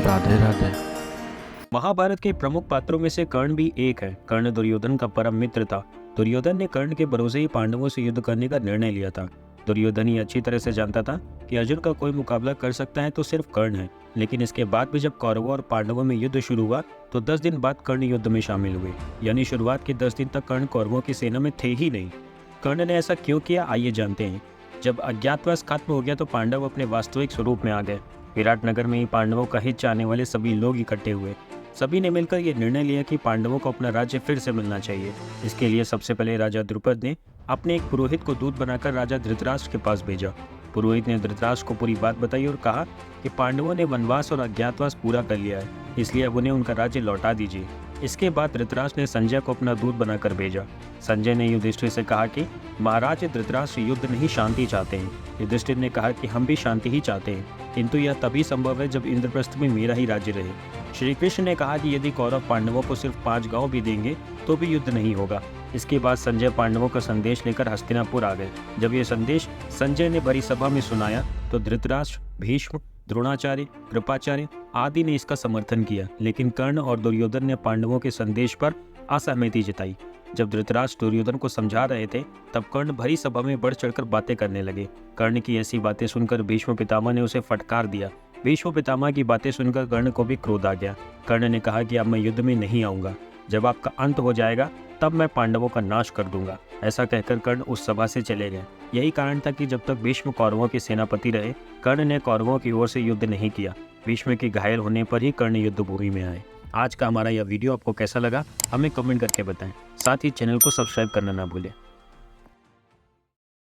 राधे राधे। महाभारत के प्रमुख पात्रों में से कर्ण भी एक है। कर्ण दुर्योधन का परम मित्र था। दुर्योधन ने कर्ण के भरोसे ही पांडवों से युद्ध करने का निर्णय लिया था। दुर्योधन ही अच्छी तरह से जानता था कि अर्जुन का कोई मुकाबला कर सकता है तो सिर्फ कर्ण है। लेकिन इसके बाद भी जब कौरवों और पांडवों में युद्ध शुरू हुआ तो 10 दिन बाद कर्ण युद्ध में शामिल हुए। यानी शुरुआत के 10 दिन तक कर्ण कौरवों की सेना में थे ही नहीं। कर्ण ने ऐसा क्यों किया, आइए जानते हैं। जब अज्ञातवास खत्म हो गया तो पांडव अपने वास्तविक स्वरूप में आ गए। विराट नगर में ही पांडवों का हित चाहने वाले सभी लोग इकट्ठे हुए। सभी ने मिलकर यह निर्णय लिया कि पांडवों को अपना राज्य फिर से मिलना चाहिए। इसके लिए सबसे पहले राजा द्रुपद ने अपने एक पुरोहित को दूत बनाकर राजा धृतराष्ट्र के पास भेजा। पुरोहित ने धृतराष्ट्र को पूरी बात बताई और कहा कि पांडवों ने वनवास और अज्ञातवास पूरा कर लिया है, इसलिए अब उन्हें उनका राज्य लौटा दीजिए। इसके बाद धृतराष्ट्र ने संजय को अपना दूत बनाकर भेजा। संजय ने युधिष्ठिर से कहा कि महाराज धृतराष्ट्र युद्ध नहीं शांति चाहते हैं। युधिष्ठिर ने कहा कि हम भी शांति ही चाहते हैं, किंतु यह तभी संभव है जब इंद्रप्रस्थ में मेरा ही राज्य रहे। श्री कृष्ण ने कहा कि यदि कौरव पांडवों को सिर्फ 5 गांव भी देंगे तो भी युद्ध नहीं होगा। इसके बाद संजय पांडवों का संदेश लेकर हस्तिनापुर आ गए। जब यह संदेश संजय ने बड़ी सभा में सुनाया तो धृतराष्ट्र, भीष्म, द्रोणाचार्य, कृपाचार्य आदि ने इसका समर्थन किया, लेकिन कर्ण और दुर्योधन ने पांडवों के संदेश पर असहमति जताई। जब धृतराष्ट्र दुर्योधन को समझा रहे थे तब कर्ण भरी सभा में बढ़ चढ़कर बातें करने लगे। कर्ण की ऐसी बातें सुनकर भीष्म पितामह ने उसे फटकार दिया। भीष्म पितामह की बातें सुनकर कर्ण को भी क्रोध आ गया। कर्ण ने कहा कि अब मैं युद्ध में नहीं आऊंगा, जब आपका अंत हो जाएगा तब मैं पांडवों का नाश कर दूंगा। ऐसा कहकर कर्ण उस सभा से चले गए। यही कारण था कि जब तक भीष्म कौरवों के सेनापति रहे, कर्ण ने कौरवों की ओर से युद्ध नहीं किया। भीष्म के घायल होने पर ही कर्ण युद्ध भूमि में आए। आज का हमारा यह वीडियो आपको कैसा लगा हमें कमेंट करके बताएं। साथ ही चैनल को सब्सक्राइब करना ना भूलें।